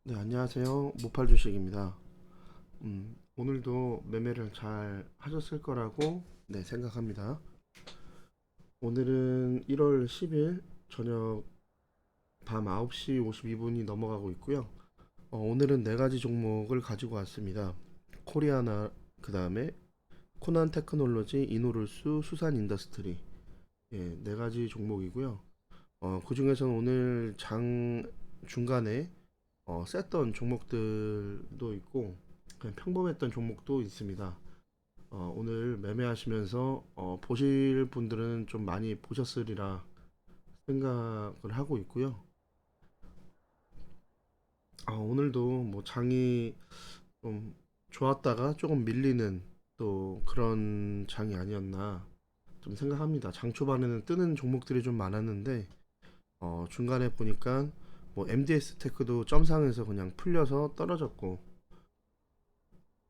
네, 안녕하세요. 모팔 주식입니다. 오늘도 매매를 잘 하셨을 거라고 생각합니다. 오늘은 1월 10일 저녁 밤 9시 52분이 넘어가고 있고요. 오늘은 네 가지 종목을 가지고 왔습니다. 코리아나, 그 다음에 코난 테크놀로지, 이노룰스, 수산 인더스트리. 예, 네 가지 종목이고요. 그 중에서는 오늘 장 중간에 셌던 종목들도 있고 그냥 평범했던 종목도 있습니다. 오늘 매매하시면서 보실 분들은 좀 많이 보셨으리라 생각을 하고 있고요. 오늘도 뭐 장이 좀 좋았다가 조금 밀리는 또 그런 장이 아니었나 좀 생각합니다. 장 초반에는 뜨는 종목들이 좀 많았는데 중간에 보니까 뭐 MDS 테크도 점상에서 그냥 풀려서 떨어졌고,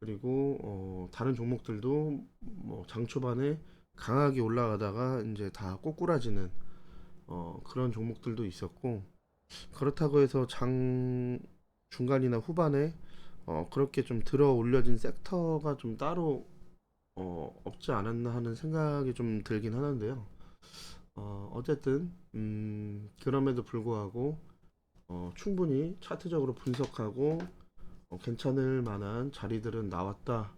그리고 다른 종목들도 뭐 장 초반에 강하게 올라가다가 이제 다 꼬꾸라지는 그런 종목들도 있었고, 그렇다고 해서 장 중간이나 후반에 그렇게 좀 들어 올려진 섹터가 좀 따로 없지 않았나 하는 생각이 좀 들긴 하는데요. 어쨌든 그럼에도 불구하고 충분히 차트적으로 분석하고 괜찮을 만한 자리들은 나왔다.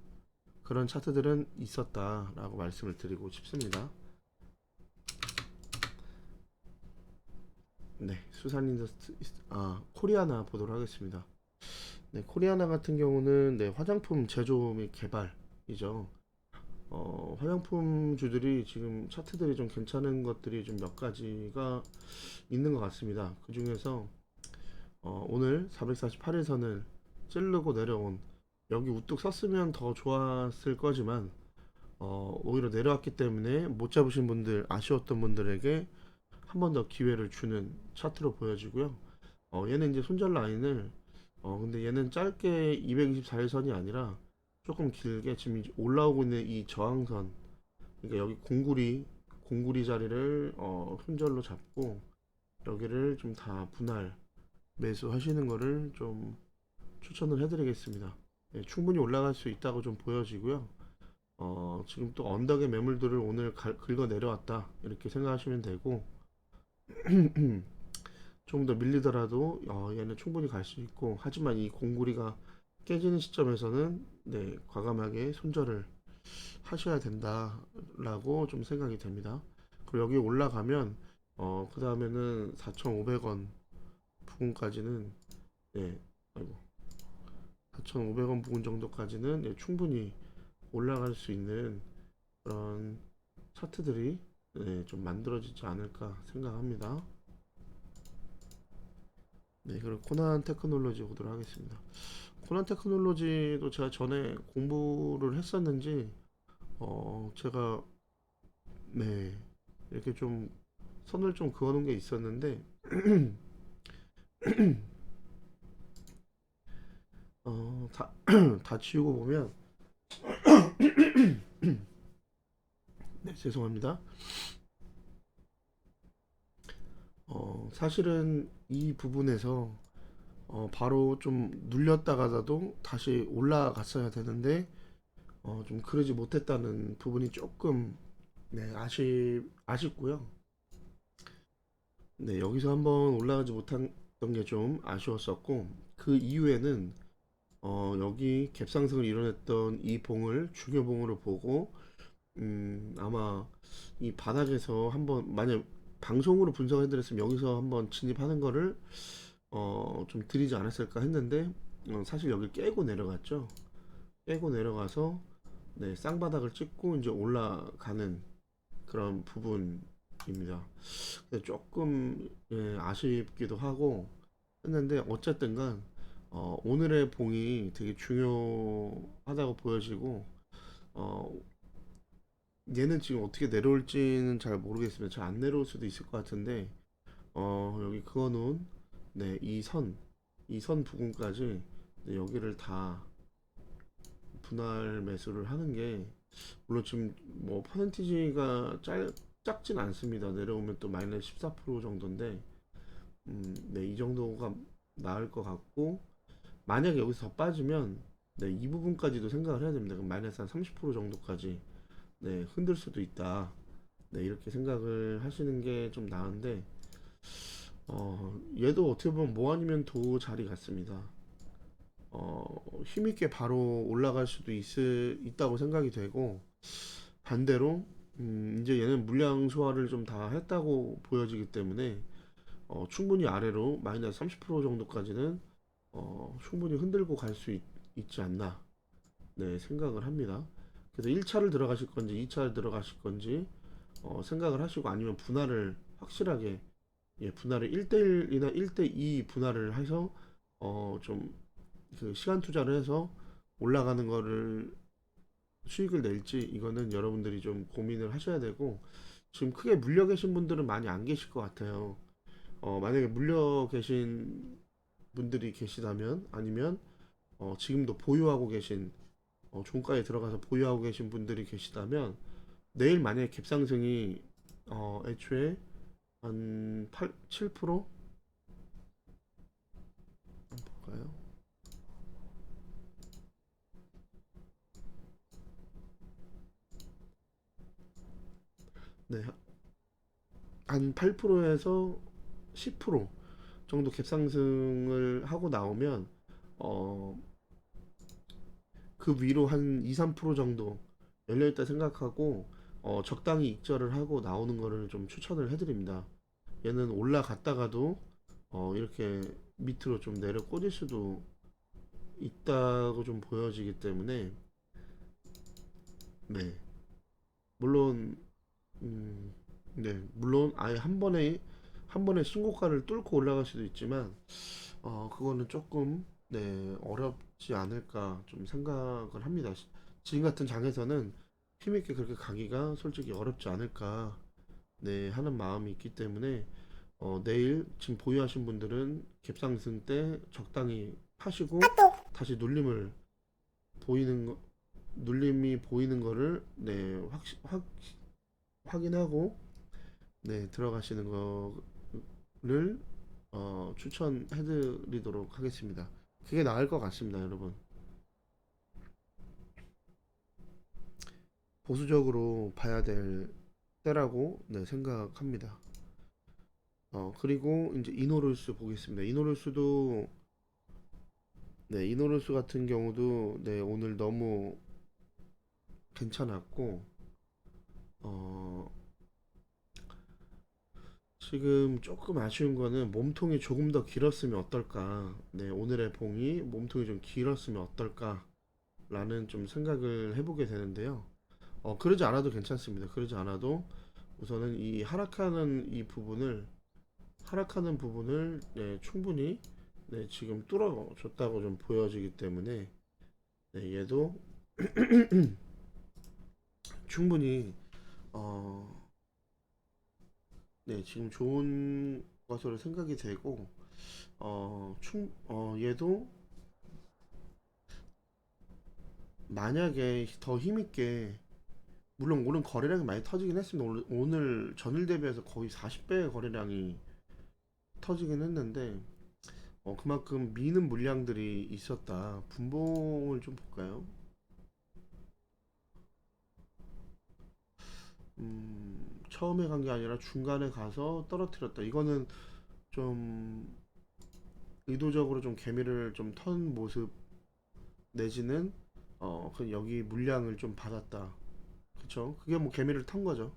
그런 차트들은 있었다라고 말씀을 드리고 싶습니다. 네, 수산 인더스트 코리아나 보도록 하겠습니다. 네, 코리아나 같은 경우는 화장품 제조 및 개발이죠. 화장품주들이 지금 차트들이 좀 괜찮은 것들이 좀 몇 가지가 있는 것 같습니다. 그 중에서 오늘 448일선을 찌르고 내려온, 여기 우뚝 섰으면 더 좋았을 거지만 오히려 내려왔기 때문에 못 잡으신 분들, 아쉬웠던 분들에게 한 번 더 기회를 주는 차트로 보여지고요. 얘는 이제 손절 라인을 근데 얘는 짧게 224일선이 아니라 조금 길게 지금 이제 올라오고 있는 이 저항선, 그러니까 여기 공구리 자리를 손절로 잡고 여기를 좀 다 분할 매수하시는 거를 좀 추천을 해드리겠습니다. 예, 충분히 올라갈 수 있다고 좀 보여지고요. 지금 또 언덕의 매물들을 오늘 긁어 내려왔다 이렇게 생각하시면 되고, 좀 더 밀리더라도 얘는 충분히 갈 수 있고, 하지만 이 공구리가 깨지는 시점에서는 과감하게 손절을 하셔야 된다라고 좀 생각이 됩니다. 그리고 여기 올라가면 그 다음에는 4,500원 부근까지는, 네, 아이고, 4,500원 부근 정도까지는 충분히 올라갈 수 있는 그런 차트들이 좀 만들어지지 않을까 생각합니다. 네, 그리고 코난 테크놀로지 보도록 하겠습니다. 코난 테크놀로지도 제가 전에 공부를 했었는지 제가 이렇게 좀 선을 좀 그어놓은 게 있었는데 다, 다 지우고 보면, 네, 죄송합니다. 사실은 이 부분에서 바로 좀 눌렸다가도 다시 올라갔어야 되는데 좀 그러지 못했다는 부분이 조금 아쉽고요. 네, 여기서 한번 올라가지 못한 게 좀 아쉬웠었고, 그 이후에는 여기 갭상승을 이뤄냈던 이 봉을 중요봉으로 보고 아마 이 바닥에서 한번, 만약 방송으로 분석해드렸으면 여기서 한번 진입하는 거를 좀 드리지 않았을까 했는데 사실 여기 깨고 내려갔죠. 깨고 내려가서 쌍바닥을 찍고 이제 올라가는 그런 부분입니다. 조금 아쉽기도 하고 했는데, 어쨌든간 오늘의 봉이 되게 중요하다고 보여지고, 어, 얘는 지금 어떻게 내려올지는 잘 모르겠습니다. 잘 안 내려올 수도 있을 것 같은데 여기 그어놓은 이 선 부분까지 여기를 다 분할 매수를 하는 게, 물론 지금 뭐 퍼센티지가 작진 않습니다. 내려오면 또 마이너스 14% 정도인데 이 정도가 나을 것 같고, 만약에 여기서 더 빠지면 네, 이 부분까지도 생각을 해야 됩니다. 그럼 마이너스 한 30% 정도까지 네, 흔들 수도 있다. 네, 이렇게 생각을 하시는 게 좀 나은데 얘도 어떻게 보면 뭐 아니면 도 자리 같습니다. 힘있게 바로 올라갈 수도 있다고 생각이 되고 반대로 이제 얘는 물량 소화를 좀 다 했다고 보여지기 때문에 충분히 아래로 마이너스 30% 정도까지는 충분히 흔들고 갈 수 있지 않나 네, 생각을 합니다. 그래서 1차를 들어가실 건지 2차를 들어가실 건지 생각을 하시고 아니면 분할을 확실하게 예, 분할을 1대1이나 1대2 분할을 해서 좀 그 시간 투자를 해서 올라가는 거를 수익을 낼지 이거는 여러분들이 좀 고민을 하셔야 되고 지금 크게 물려 계신 분들은 많이 안 계실 것 같아요. 만약에 물려 계신 분들이 계시다면 아니면 지금도 보유하고 계신 종가에 들어가서 보유하고 계신 분들이 계시다면 내일 만약에 갭상승이 애초에 한 8, 7% 볼까요? 네, 한 8%에서 10% 정도 갭상승을 하고 나오면 어, 그 위로 한 2, 3% 정도 열려있다 생각하고 적당히 익절을 하고 나오는 거를 좀 추천을 해드립니다. 얘는 올라갔다가도 이렇게 밑으로 좀 내려 꽂을 수도 있다고 좀 보여지기 때문에 네 물론 음, 네 물론 아예 한 번에 신고가를 뚫고 올라갈 수도 있지만 그거는 조금 네 어렵지 않을까 좀 생각을 합니다. 지금 같은 장에서는 힘있게 그렇게 가기가 솔직히 어렵지 않을까 네 하는 마음이 있기 때문에 내일 지금 보유하신 분들은 갭상승 때 적당히 파시고 다시 보이는 거, 눌림이 보이는 거를 네 확인하고 네 들어가시는 거를 추천해드리도록 하겠습니다. 그게 나을 것 같습니다, 여러분. 보수적으로 봐야 될 때라고 네, 생각합니다. 그리고 이제 이노룰스 보겠습니다. 이노룰스 같은 경우도 네, 오늘 너무 괜찮았고 어, 지금 조금 아쉬운 거는 몸통이 조금 더 길었으면 어떨까. 네, 오늘의 봉이 몸통이 좀 길었으면 어떨까라는 좀 생각을 해보게 되는데요. 그러지 않아도 괜찮습니다. 그러지 않아도 우선은 이 하락하는 부분을 네, 충분히 네, 지금 뚫어줬다고 좀 보여지기 때문에 네, 얘도 충분히 어, 네, 지금 좋은 것으로 생각이 되고 얘도 만약에 더 힘있게 물론 오늘 거래량이 많이 터지긴 했습니다. 오늘 전일 대비해서 거의 40배의 거래량이 터지긴 했는데 그만큼 미는 물량들이 있었다. 분봉을 좀 볼까요? 처음에 간 게 아니라 중간에 가서 떨어뜨렸다. 이거는 좀 의도적으로 좀 개미를 좀 턴 모습 내지는 그 여기 물량을 좀 받았다. 그쵸? 그게 뭐 개미를 턴 거죠.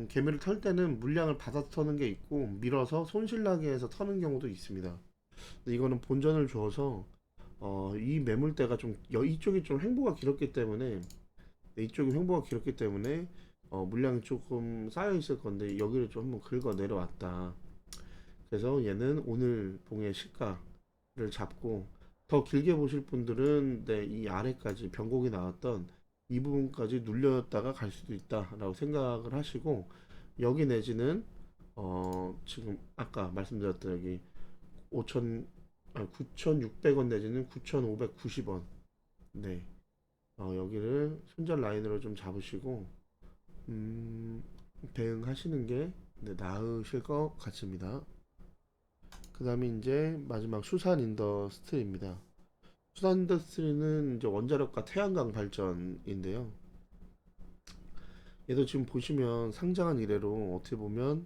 개미를 털 때는 물량을 받아서 터는 게 있고 밀어서 손실나게 해서 터는 경우도 있습니다. 근데 이거는 본전을 줘서 이 매물대가 좀 이쪽이 좀 횡보가 길었기 때문에 네, 이쪽이 횡보가 길었기 때문에 물량이 조금 쌓여 있을 건데 여기를 좀 한번 긁어 내려왔다. 그래서 얘는 오늘 봉의 시가를 잡고 더 길게 보실 분들은 네, 이 아래까지 변곡이 나왔던 이 부분까지 눌렸다가 갈 수도 있다라고 생각을 하시고 여기 내지는 지금 아까 말씀드렸던 여기 5천 9,600원 내지는 9,590원 네 여기를 손절 라인으로 좀 잡으시고 대응하시는 게 네, 나으실 것 같습니다. 그 다음에 이제 마지막 수산 인더스트리입니다. 수산 인더스트리는 이제 원자력과 태양광 발전인데요. 얘도 지금 보시면 상장한 이래로 어떻게 보면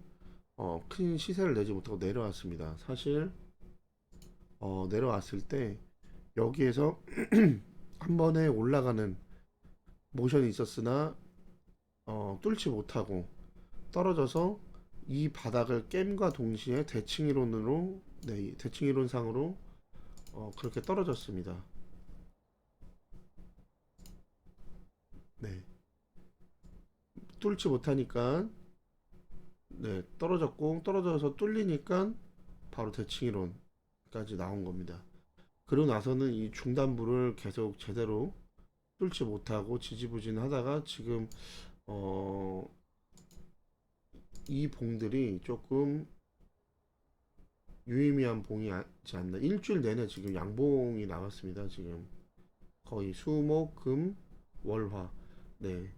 큰 시세를 내지 못하고 내려왔습니다. 사실 내려왔을 때 여기에서 한 번에 올라가는 모션이 있었으나 뚫지 못하고 떨어져서 이 바닥을 깸과 동시에 대칭이론으로 네, 대칭이론상으로 그렇게 떨어졌습니다. 네, 뚫지 못하니까 네, 떨어졌고 떨어져서 뚫리니까 바로 대칭이론까지 나온 겁니다. 그러고 나서는 이 중단부를 계속 제대로 뚫지 못하고 지지부진하다가 지금 어, 이 봉들이 조금 유의미한 봉이지 않나. 일주일 내내 지금 양봉이 나왔습니다. 지금 거의 수목금 월화 네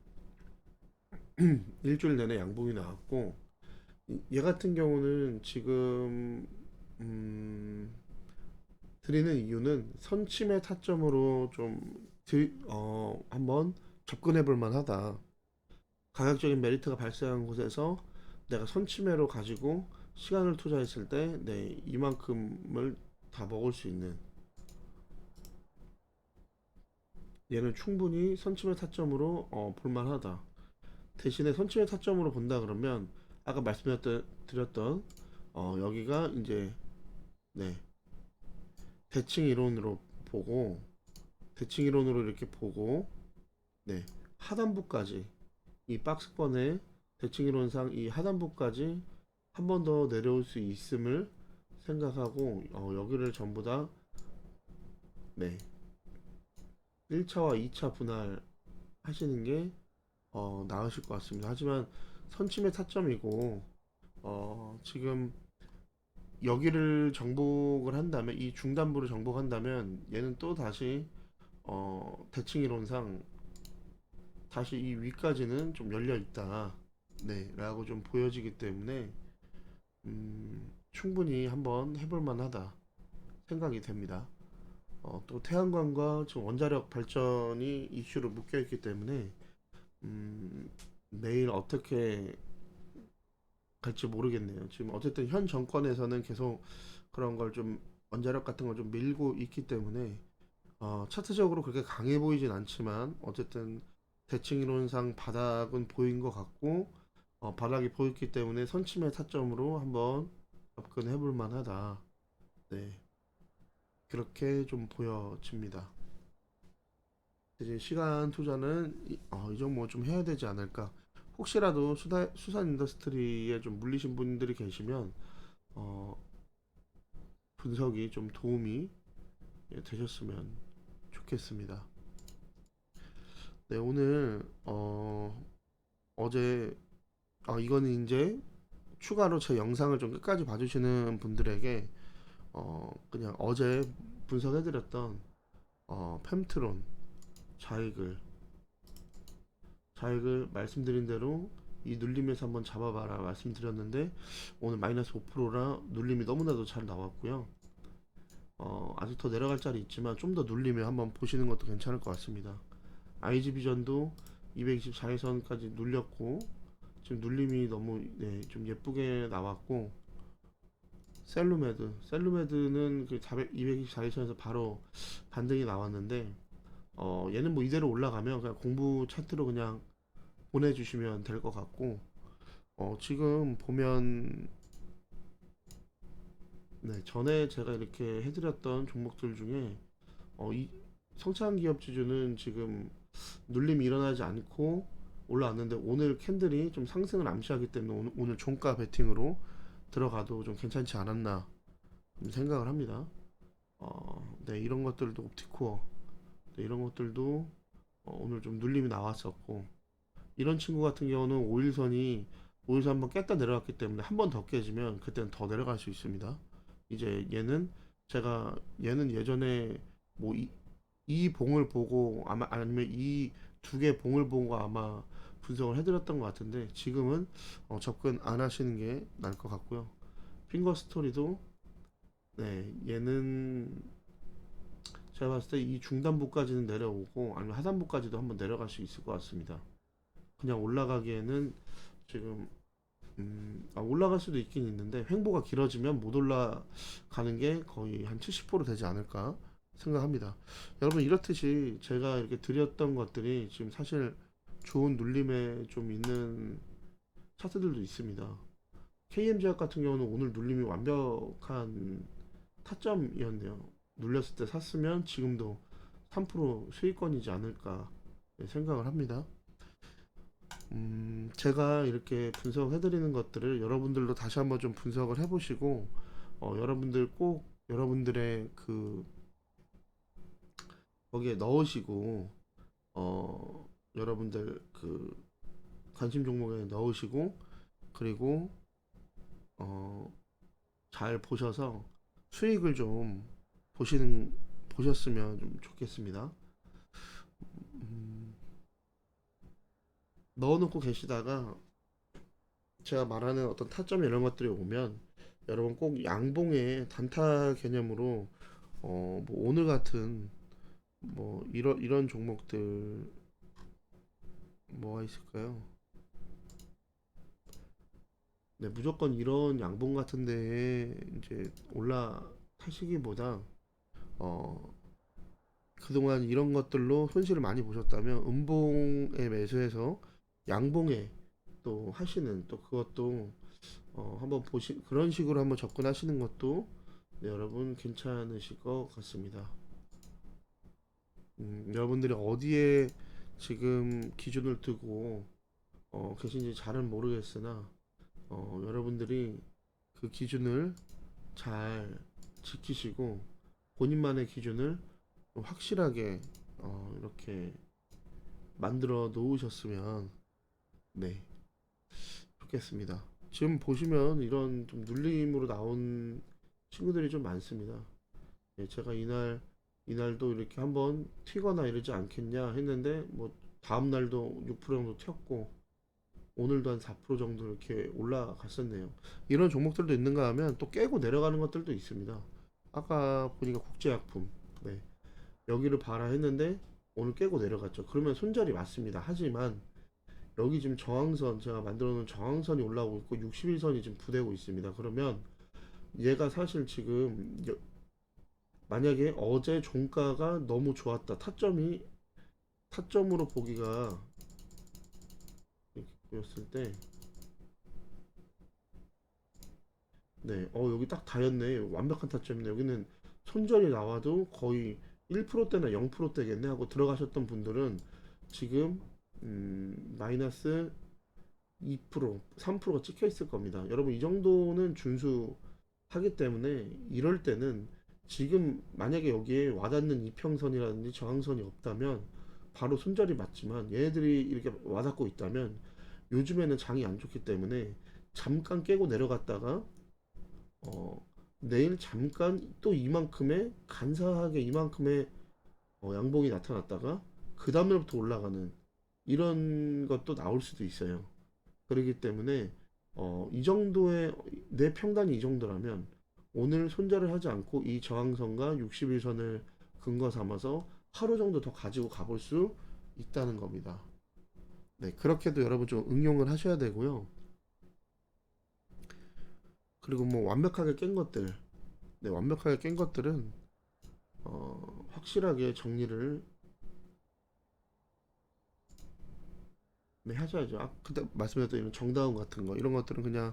일주일 내내 양봉이 나왔고 얘 같은 경우는 지금 드리는 이유는 선침의 타점으로 좀 한번 접근해 볼 만하다. 가격적인 메리트가 발생한 곳에서 내가 선침해로 가지고 시간을 투자했을 때 네, 이만큼을 다 먹을 수 있는 얘는 충분히 선침의 타점으로 볼만하다. 대신에 선침의 타점으로 본다 그러면 아까 말씀드렸던 여기가 이제 네, 대칭 이론으로 보고 대칭 이론으로 이렇게 보고 네, 하단부까지 이 박스권의 대칭 이론상 이 하단부까지 한 번 더 내려올 수 있음을 생각하고 여기를 전부 다 네, 1차와 2차 분할 하시는 게 나으실 것 같습니다. 하지만 선침의 타점이고 지금 여기를 정복을 한다면 이 중단부를 정복한다면 얘는 또 다시 대칭 이론상 다시 이 위까지는 좀 열려 있다. 네, 라고 좀 보여지기 때문에 충분히 한번 해볼 만하다 생각이 됩니다. 또 태양광과 지금 원자력 발전이 이슈로 묶여 있기 때문에 내일 어떻게 갈지 모르겠네요. 지금 어쨌든 현 정권에서는 계속 그런 걸 좀 원자력 같은 걸 좀 밀고 있기 때문에 차트적으로 그렇게 강해 보이진 않지만 어쨌든 대칭 이론상 바닥은 보인 것 같고 바닥이 보였기 때문에 선침의 타점으로 한번 접근해 볼 만하다. 네, 그렇게 좀 보여집니다. 이제 시간 투자는 이 정도 좀 해야 되지 않을까. 혹시라도 수산 인더스트리에 좀 물리신 분들이 계시면 어, 분석이 좀 도움이 되셨으면 좋겠습니다. 네, 오늘 어제 이거는 이제 추가로 제 영상을 좀 끝까지 봐주시는 분들에게 그냥 어제 분석해드렸던 펨트론 자익을 말씀드린 대로 이 눌림에서 한번 잡아봐라 말씀드렸는데 오늘 마이너스 5%라 눌림이 너무나도 잘 나왔고요. 아직 더 내려갈 자리 있지만 좀 더 눌리면 한번 보시는 것도 괜찮을 것 같습니다. IG비전도 224일선까지 눌렸고 지금 눌림이 너무 좀 예쁘게 나왔고 셀루메드는 그 224일선에서 바로 반등이 나왔는데 얘는 뭐 이대로 올라가면 그냥 공부 차트로 그냥 보내주시면 될 것 같고 지금 보면 네, 전에 제가 이렇게 해드렸던 종목들 중에 이 성장한 기업 지주는 지금 눌림이 일어나지 않고 올라왔는데 오늘 캔들이 좀 상승을 암시하기 때문에 오늘 종가 베팅으로 들어가도 좀 괜찮지 않았나 생각을 합니다. 네, 이런 것들도 옵티코어 네, 이런 것들도 오늘 좀 눌림이 나왔었고 이런 친구 같은 경우는 5일선 한번 깼다 내려갔기 때문에 한 번 더 깨지면 그때는 더 내려갈 수 있습니다. 이제 얘는 예전에 뭐 이 봉을 보고 아마 아니면 이 두 개 봉을 보고 아마 분석을 해드렸던 것 같은데 지금은 접근 안 하시는 게 나을 것 같고요. 핑거 스토리도 네, 얘는 제가 봤을 때 이 중단부까지는 내려오고 아니면 하단부까지도 한번 내려갈 수 있을 것 같습니다. 그냥 올라가기에는 지금 올라갈 수도 있긴 있는데 횡보가 길어지면 못 올라가는 게 거의 한 70% 되지 않을까 생각합니다. 여러분 이렇듯이 제가 이렇게 드렸던 것들이 지금 사실 좋은 눌림에 좀 있는 차트들도 있습니다. KM제약 같은 경우는 오늘 눌림이 완벽한 타점이었네요. 눌렸을 때 샀으면 지금도 3% 수익권이지 않을까 생각을 합니다. 제가 이렇게 분석해드리는 것들을 여러분들도 다시 한번 좀 분석을 해보시고, 여러분들 꼭 여러분들의 거기에 넣으시고, 여러분들 관심 종목에 넣으시고, 그리고, 어, 잘 보셔서 수익을 좀 보셨으면 좀 좋겠습니다. 음, 넣어놓고 계시다가 제가 말하는 어떤 타점 이런 것들이 오면 여러분 꼭 양봉의 단타 개념으로 뭐 오늘 같은 뭐 이런 종목들 뭐가 있을까요? 네, 무조건 이런 양봉 같은데 이제 올라타시기보다 어 그동안 이런 것들로 손실을 많이 보셨다면 음봉에 매수해서 양봉에 또 하시는 또 그것도 한번 그런 식으로 한번 접근하시는 것도 네, 여러분 괜찮으실 것 같습니다. 여러분들이 어디에 지금 기준을 두고 계신지 잘은 모르겠으나 여러분들이 그 기준을 잘 지키시고 본인만의 기준을 확실하게 이렇게 만들어 놓으셨으면 네 좋겠습니다. 지금 보시면 이런 좀 눌림으로 나온 친구들이 좀 많습니다. 예, 제가 이날도 이렇게 한번 튀거나 이러지 않겠냐 했는데 뭐 다음 날도 6% 정도 튀었고 오늘도 한 4% 정도 이렇게 올라갔었네요. 이런 종목들도 있는가 하면 또 깨고 내려가는 것들도 있습니다. 아까 보니까 국제약품 네, 여기를 봐라 했는데 오늘 깨고 내려갔죠. 그러면 손절이 맞습니다. 하지만 여기 지금 저항선 제가 만들어 놓은 저항선이 올라오고 있고 61선이 지금 부대고 있습니다. 그러면 얘가 사실 지금 만약에 어제 종가가 너무 좋았다. 타점으로 보기가 이렇게 보였을 때 네, 여기 딱 다였네. 완벽한 타점이네. 여기는 손절이 나와도 거의 1%대나 0%대겠네 하고 들어가셨던 분들은 지금 마이너스 2%, 3%가 찍혀 있을 겁니다. 여러분 이 정도는 준수하기 때문에 이럴 때는 지금 만약에 여기에 와닿는 이평선이라든지 저항선이 없다면 바로 손절이 맞지만 얘네들이 이렇게 와닿고 있다면 요즘에는 장이 안 좋기 때문에 잠깐 깨고 내려갔다가 어, 내일 잠깐 또 이만큼의 간사하게 이만큼의 양봉이 나타났다가 그 다음날부터 올라가는 이런 것도 나올 수도 있어요. 그렇기 때문에 이 정도의 내 평단이 이 정도라면 오늘 손절을 하지 않고 이 저항선과 60일선을 근거 삼아서 하루 정도 더 가지고 가볼 수 있다는 겁니다. 네, 그렇게도 여러분 좀 응용을 하셔야 되고요. 그리고 뭐 완벽하게 깬 것들, 네, 완벽하게 깬 것들은 확실하게 정리를 네, 하셔야죠. 그때 말씀드렸던 이런 정다운 같은 거 이런 것들은 그냥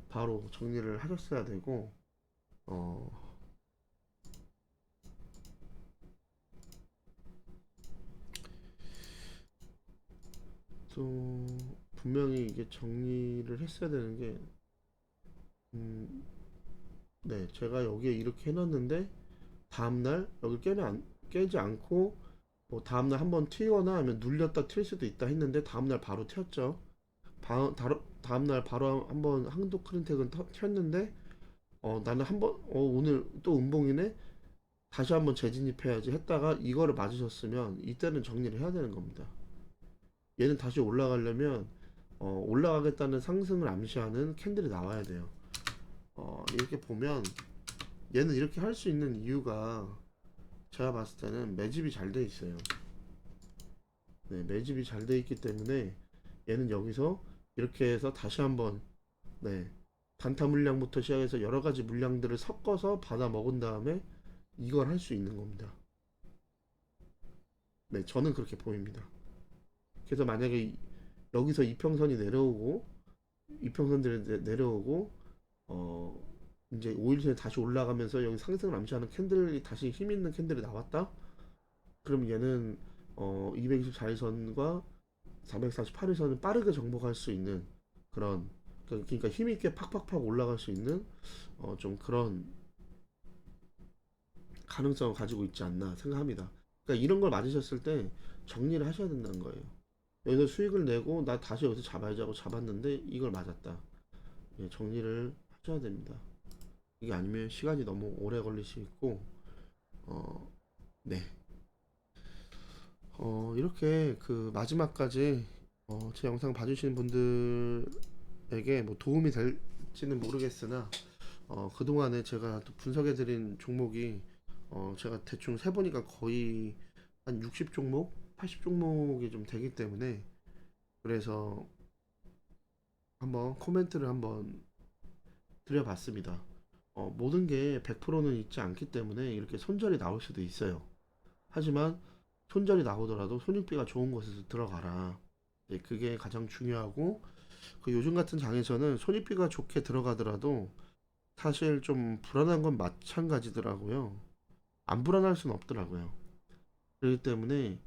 바로 정리를 하셨어야 되고 어, 또 분명히 이게 정리를 했어야 되는 게 음, 네, 제가 여기에 이렇게 해놨는데 다음날 여기 깨지 않고 뭐 다음날 한번 튀거나 아니면 눌렸다 튈 수도 있다 했는데 다음날 바로 튀었죠. 다음날 바로 한번 한도 크린텍은 튀었는데 나는 한번 오늘 또 음봉이네 다시 한번 재진입해야지 했다가 이거를 맞으셨으면 이때는 정리를 해야 되는 겁니다. 얘는 다시 올라가려면 올라가겠다는 상승을 암시하는 캔들이 나와야 돼요. 이렇게 보면 얘는 이렇게 할 수 있는 이유가 제가 봤을 때는 매집이 잘 돼 있어요. 네, 매집이 잘 돼 있기 때문에 얘는 여기서 이렇게 해서 다시 한번 네, 단타 물량부터 시작해서 여러 가지 물량들을 섞어서 받아 먹은 다음에 이걸 할 수 있는 겁니다. 네, 저는 그렇게 보입니다. 그래서 만약에 여기서 이평선이 내려오고 이평선들이 내려오고 어 이제 5일선이 다시 올라가면서 여기 상승을 암시하는 캔들이 다시 힘 있는 캔들이 나왔다? 그럼 얘는 224일선과 448일선을 빠르게 정복할 수 있는 그런 그러니까 힘 있게 팍팍팍 올라갈 수 있는 좀 그런 가능성을 가지고 있지 않나 생각합니다. 그러니까 이런 걸 맞으셨을 때 정리를 하셔야 된다는 거예요. 여기서 수익을 내고 나 다시 여기서 잡아야지 하고 잡았는데 이걸 맞았다. 예, 정리를 하셔야 됩니다. 이게 아니면 시간이 너무 오래 걸릴 수 있고 어, 네. 이렇게 그 마지막까지 제 영상 봐주시는 분들에게 뭐 도움이 될지는 모르겠으나 그동안에 제가 또 분석해드린 종목이 제가 대충 세보니까 거의 한 60종목, 80종목이 좀 되기 때문에 그래서 한번 코멘트를 한번 드려봤습니다. 모든 게 100%는 있지 않기 때문에 이렇게 손절이 나올 수도 있어요. 하지만 손절이 나오더라도 손익비가 좋은 곳에서 들어가라. 네, 그게 가장 중요하고 그 요즘 같은 장에서는 손익비가 좋게 들어가더라도 사실 좀 불안한 건 마찬가지더라고요. 안 불안할 수는 없더라고요. 그렇기 때문에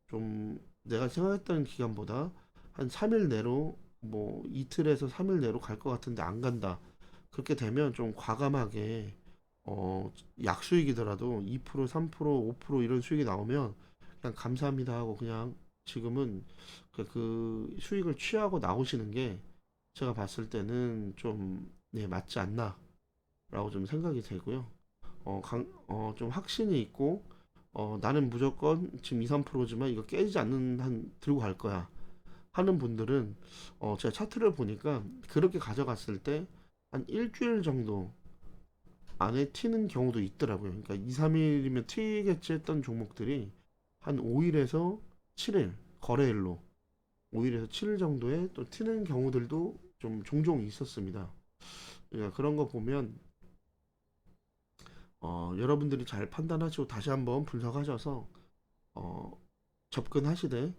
좀 내가 생각했던 기간보다 한 3일 내로 뭐 이틀에서 3일 내로 갈 것 같은데 안 간다. 그렇게 되면 좀 과감하게 약수익이더라도 2%, 3%, 5% 이런 수익이 나오면 그냥 감사합니다 하고 그냥 지금은 그 수익을 취하고 나오시는 게 제가 봤을 때는 좀 네, 맞지 않나라고 좀 생각이 되고요. 좀 확신이 있고 나는 무조건 지금 2, 3%지만 이거 깨지지 않는 한 들고 갈 거야 하는 분들은 제가 차트를 보니까 그렇게 가져갔을 때 한 일주일 정도 안에 튀는 경우도 있더라고요. 그러니까 2, 3일이면 튀겠지 했던 종목들이 한 5일에서 7일 거래일로 5일에서 7일 정도에 또 튀는 경우들도 좀 종종 있었습니다. 그러니까 그런 거 보면 여러분들이 잘 판단하시고 다시 한번 분석하셔서 어, 접근하시되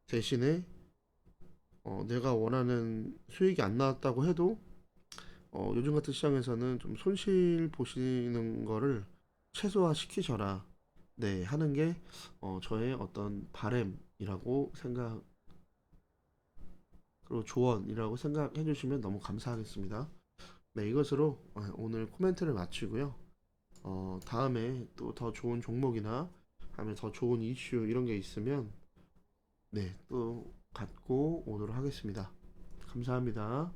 대신에 내가 원하는 수익이 안 나왔다고 해도 요즘 같은 시장에서는 좀 손실 보시는 거를 최소화 시키셔라. 네, 하는 게 저의 어떤 바램이라고 생각, 그리고 조언이라고 생각해 주시면 너무 감사하겠습니다. 네, 이것으로 오늘 코멘트를 마치고요. 다음에 또 더 좋은 종목이나 아니면 더 좋은 이슈 이런 게 있으면 네, 또 갖고 오도록 하겠습니다. 감사합니다.